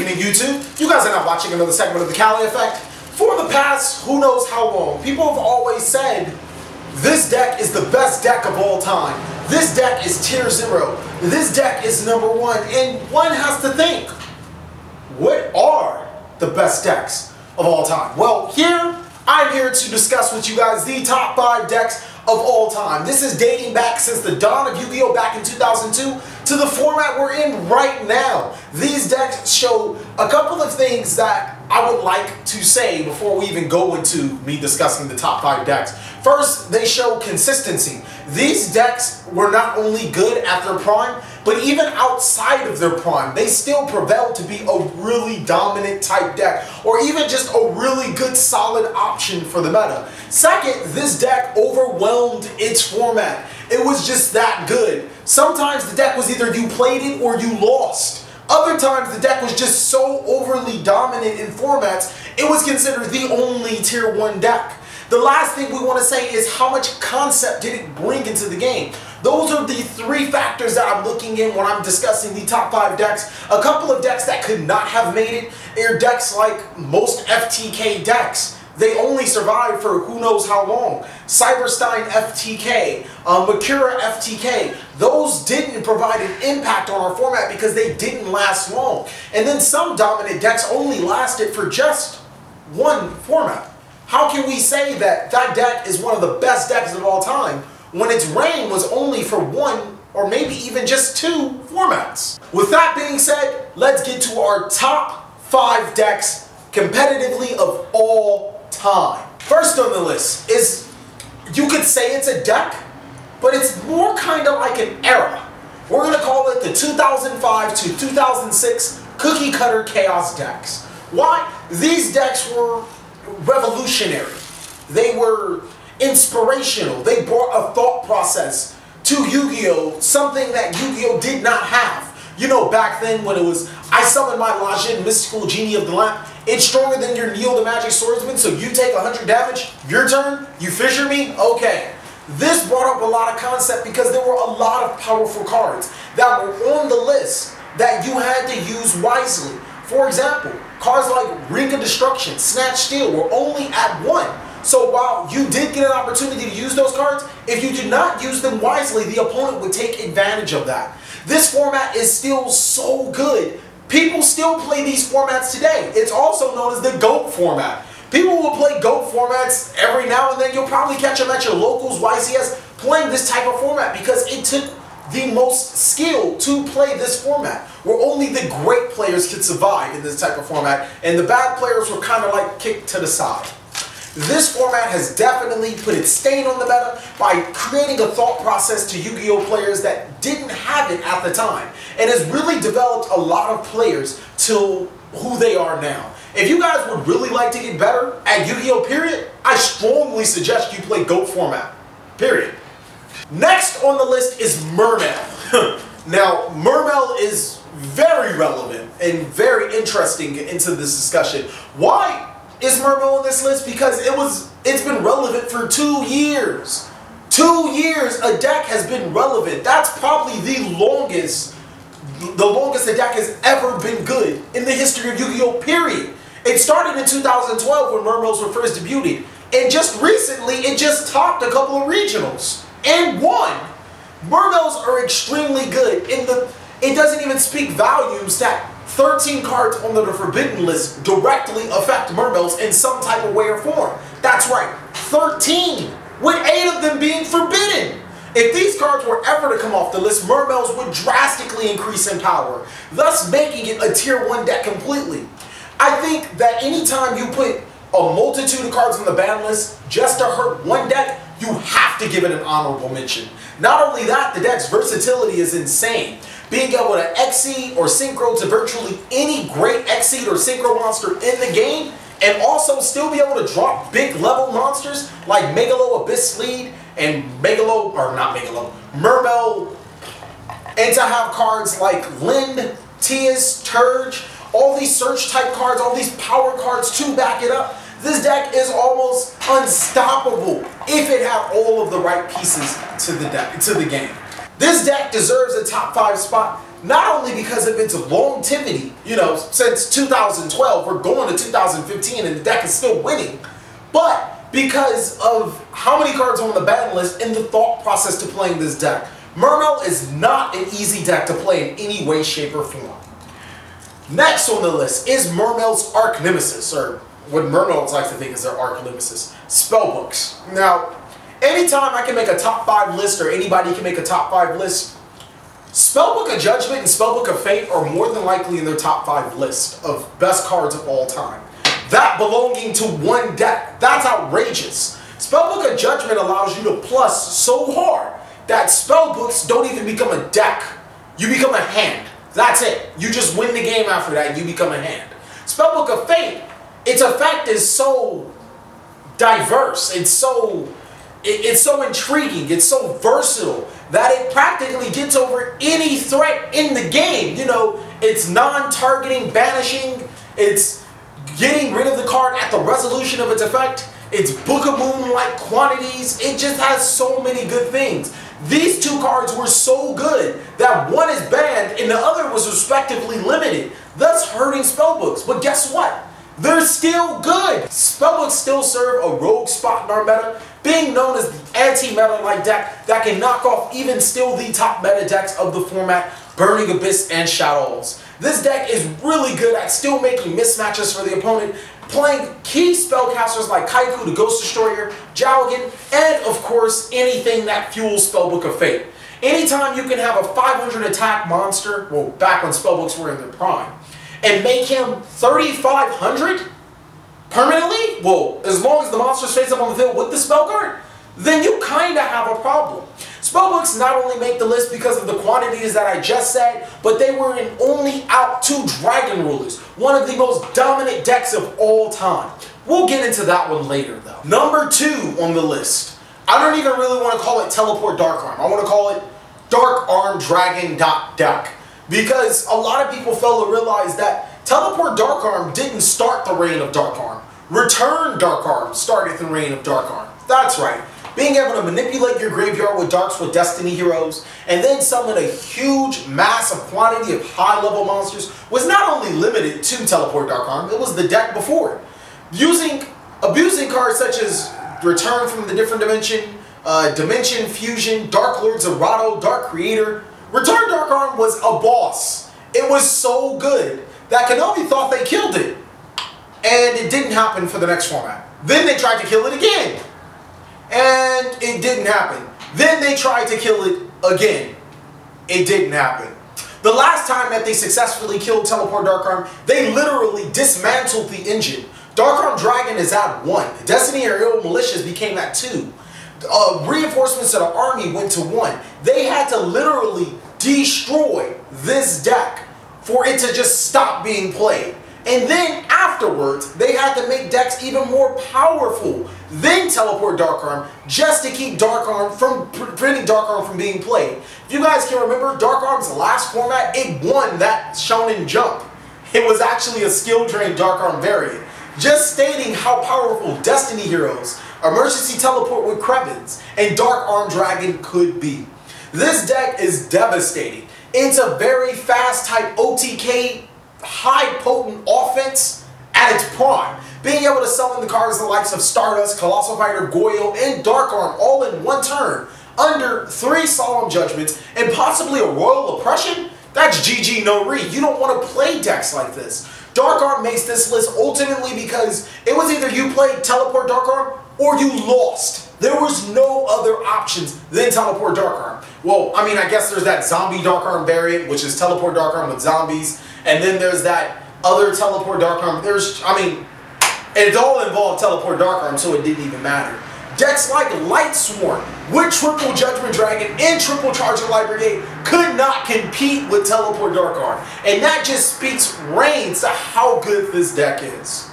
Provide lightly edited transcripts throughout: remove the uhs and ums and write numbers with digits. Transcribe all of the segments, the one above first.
evening, YouTube. You guys are now watching another segment of TheCaliEffect. For the past who knows how long, people have always said, this deck is the best deck of all time. This deck is tier 0. This deck is number 1. And one has to think, what are the best decks of all time? Well, I'm here to discuss with you guys the top 5 decks of all time. This is dating back since the dawn of Yu-Gi-Oh! Back in 2002 to the format we're in right now. These decks show a couple of things that I would like to say before we even go into me discussing the top 5 decks. First, they show consistency. These decks were not only good at their prime, but even outside of their prime, they still prevailed to be a really dominant type deck, or even just a really good solid option for the meta. Second, this deck overwhelmed its format. It was just that good. Sometimes the deck was either you played it or you lost. Other times the deck was just so overly dominant in formats, it was considered the only tier 1 deck. The last thing we want to say is how much concept did it bring into the game. Those are the 3 factors that I'm looking in when I'm discussing the top 5 decks. A couple of decks that could not have made it are decks like most FTK decks. They only survived for who knows how long. Cyberstein FTK, Makura FTK, those didn't provide an impact on our format because they didn't last long. And then some dominant decks only lasted for just one format. How can we say that that deck is one of the best decks of all time when its reign was only for 1 or maybe even just 2 formats? With that being said, let's get to our top 5 decks competitively of all time. First on the list is, you could say it's a deck, but it's more kind of like an era. We're going to call it the 2005 to 2006 cookie cutter chaos decks. Why? These decks were revolutionary. They were inspirational. They brought a thought process to Yu-Gi-Oh! Something that Yu-Gi-Oh! Did not have. You know, back then when it was, I summon my Lajin Mystical Genie of the Lamp, it's stronger than your Neo the Magic Swordsman, so you take 100 damage, your turn, you fissure me, okay. This brought up a lot of concept because there were a lot of powerful cards that were on the list that you had to use wisely. For example, cards like Ring of Destruction, Snatch Steel were only at 1. So while you did get an opportunity to use those cards, if you did not use them wisely, the opponent would take advantage of that. This format is still so good. People still play these formats today. It's also known as the GOAT format. People will play GOAT formats every now and then. You'll probably catch them at your locals, YCS, playing this type of format because it took the most skill to play this format, where only the great players could survive in this type of format, and the bad players were kind of like kicked to the side. This format has definitely put its stain on the meta by creating a thought process to Yu-Gi-Oh! Players that didn't have it at the time, and has really developed a lot of players to who they are now. If you guys would really like to get better at Yu-Gi-Oh! Period, I strongly suggest you play GOAT format. Period. Next on the list is Mermail. Now, Mermail is very relevant and very interesting into this discussion. Why is Mermail on this list? Because it's been relevant for 2 years. 2 years a deck has been relevant. That's probably the longest a deck has ever been good in the history of Yu-Gi-Oh! Period. It started in 2012 when Mermails were first debuted, and just recently it just topped a couple of regionals and won. Mermails are extremely good. It doesn't even speak volumes that 13 cards on the forbidden list directly affect Mermails in some type of way or form. That's right, 13, with 8 of them being forbidden. If these cards were ever to come off the list, Mermails would drastically increase in power, thus making it a tier 1 deck completely. I think that anytime you put a multitude of cards on the ban list just to hurt one deck, you have to give it an honorable mention. Not only that, the deck's versatility is insane. Being able to Xseed or Synchro to virtually any great Xseed or Synchro monster in the game, and also still be able to drop big level monsters like Megalo Abyss Lead and Mermail, and to have cards like Lind, Tias, Turge, all these search type cards, all these power cards to back it up. This deck is almost unstoppable if it had all of the right pieces to the game. This deck deserves a top 5 spot not only because of its longevity, you know, since 2012, we're going to 2015 and the deck is still winning, but because of how many cards are on the ban list and the thought process to playing this deck. Mermail is not an easy deck to play in any way, shape, or form. Next on the list is Mermail's Arch Nemesis, or what Mermails like to think is their Arch Nemesis, Spellbooks. Now, anytime I can make a top 5 list, or anybody can make a top 5 list, Spellbook of Judgment and Spellbook of Fate are more than likely in their top 5 list of best cards of all time. That belonging to one deck, that's outrageous. Spellbook of Judgment allows you to plus so hard that Spellbooks don't even become a deck. You become a hand. That's it. You just win the game after that and you become a hand. Spellbook of Fate, its effect is so diverse, it's so intriguing, it's so versatile that it practically gets over any threat in the game. You know, it's non-targeting, banishing, it's getting rid of the card at the resolution of its effect, it's Book of Moon-like quantities, it just has so many good things. These two cards were so good that one is banned and the other was respectively limited, thus hurting Spellbooks. But guess what? They're still good. Spellbooks still serve a rogue spot in our meta, being known as the anti-meta like deck that can knock off even still the top meta decks of the format, Burning Abyss and Shadows. This deck is really good at still making mismatches for the opponent, playing key spellcasters like Kaiku the Ghost Destroyer, Jowgen, and of course anything that fuels Spellbook of Fate. Anytime you can have a 500 attack monster, well, back when Spellbooks were in their prime, and make him 3,500 permanently, well, as long as the monster's face up on the field with the spell card, then you kind of have a problem. Spellbooks not only make the list because of the quantities that I just said, but they were in only out 2 Dragon Rulers, one of the most dominant decks of all time. We'll get into that one later though. Number 2 on the list. I don't even really want to call it Teleport Dark Arm. I want to call it Dark Arm Dragon deck. Because a lot of people fail to realize that Teleport Dark Arm didn't start the reign of Dark Arm. Return Dark Arm started the reign of Dark Arm. That's right. Being able to manipulate your graveyard with darks with Destiny heroes, and then summon a huge, massive quantity of high-level monsters was not only limited to Teleport Dark Arm, it was the deck before it. Abusing cards such as Return from the Different Dimension, Dimension Fusion, Dark Lord Zerato, Dark Creator. Return Dark Arm was a boss. It was so good that Konami thought they killed it. And it didn't happen for the next format. Then they tried to kill it again. And it didn't happen. Then they tried to kill it again. It didn't happen. The last time that they successfully killed Teleport Dark Arm, they literally dismantled the engine. Dark Arm Dragon is at 1. Destiny Aerial Militias became at 2. Reinforcements to the army went to 1. They had to literally destroy this deck for it to just stop being played. And then afterwards, they had to make decks even more powerful than Teleport Dark Arm just to keep preventing Dark Arm from being played. If you guys can remember, Dark Arm's last format, it won that Shonen Jump. It was actually a skill drain Dark Arm variant. Just stating how powerful Destiny heroes, Emergency Teleport with Krevins, and Dark Arm Dragon could be. This deck is devastating. It's a very fast type OTK, high potent offense at its prime. Being able to summon the cards the likes of Stardust, Colossal Fighter, Goyo, and Dark Arm all in one turn, under 3 Solemn Judgments, and possibly a Royal Oppression? That's GG no re. You don't want to play decks like this. Dark Arm makes this list ultimately because it was either you played Teleport Dark Arm or you lost. There was no other options than Teleport Dark Arm. Well, I mean, I guess there's that Zombie Dark Arm variant, which is Teleport Dark Arm with zombies, and then there's that other Teleport Dark Arm. It all involved Teleport Dark Arm, so it didn't even matter. Decks like Light Swarm with Triple Judgment Dragon and Triple Charger Light Brigade could not compete with Teleport Dark Arm. And that just speaks reigns to how good this deck is.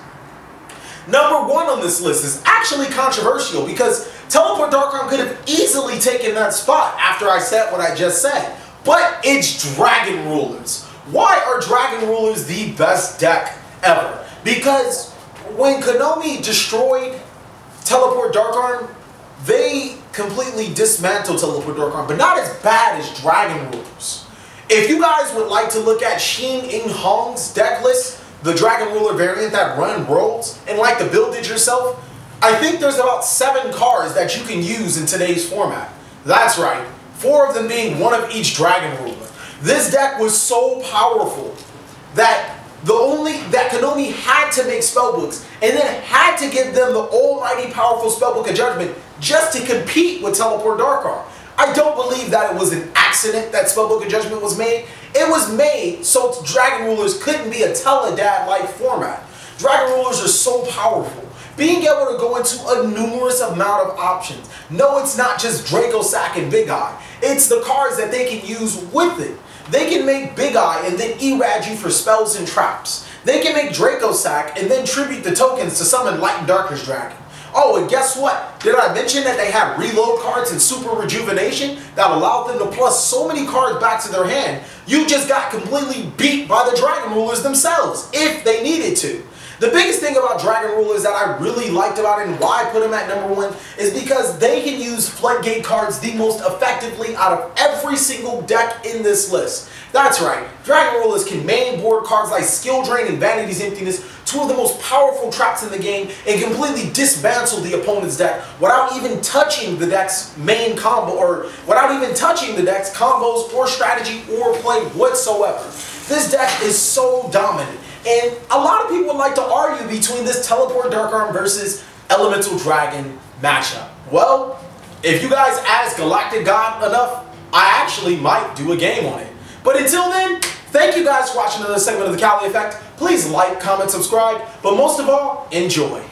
Number 1 on this list is actually controversial because Teleport Dark Arm could have easily taken that spot after I said what I just said. But it's Dragon Rulers. Why are Dragon Rulers the best deck ever? Because when Konami destroyed Teleport Dark Arm, they completely dismantled Teleport Dark Arm, but not as bad as Dragon Rulers. If you guys would like to look at Shin In Hong's deck list, the Dragon Ruler variant that run worlds, and like to build it yourself, I think there's about 7 cards that you can use in today's format. That's right, 4 of them being one of each Dragon Ruler. This deck was so powerful that Konami had to make spellbooks and then had to give them the almighty powerful Spellbook of Judgment just to compete with Teleport Darkar. I don't believe that it was an accident that Spellbook of Judgment was made. It was made so Dragon Rulers couldn't be a Teledad-like format. Dragon Rulers are so powerful. Being able to go into a numerous amount of options. No, it's not just Draco Sack and Big Eye. It's the cards that they can use with it. They can make Big Eye and then erad you for spells and traps. They can make Draco Sack and then tribute the tokens to summon Light and Darkness Dragon. Oh, and guess what? Did I mention that they had reload cards and super rejuvenation that allowed them to plus so many cards back to their hand? You just got completely beat by the Dragon Rulers themselves, if they needed to. The biggest thing about Dragon Rulers that I really liked about it and why I put them at #1 is because they can use Floodgate cards the most effectively out of every single deck in this list. That's right, Dragon Rulers can main board cards like Skill Drain and Vanity's Emptiness, 2 of the most powerful traps in the game, and completely dismantle the opponent's deck without even touching the deck's main combo, or without even touching the deck's combos or strategy or play whatsoever. This deck is so dominant. And a lot of people like to argue between this Teleport Darkar versus Elemental Dragon matchup. Well, if you guys ask GalacticGod enough, I actually might do a game on it. But until then, thank you guys for watching another segment of The Cali Effect. Please like, comment, subscribe, but most of all, enjoy.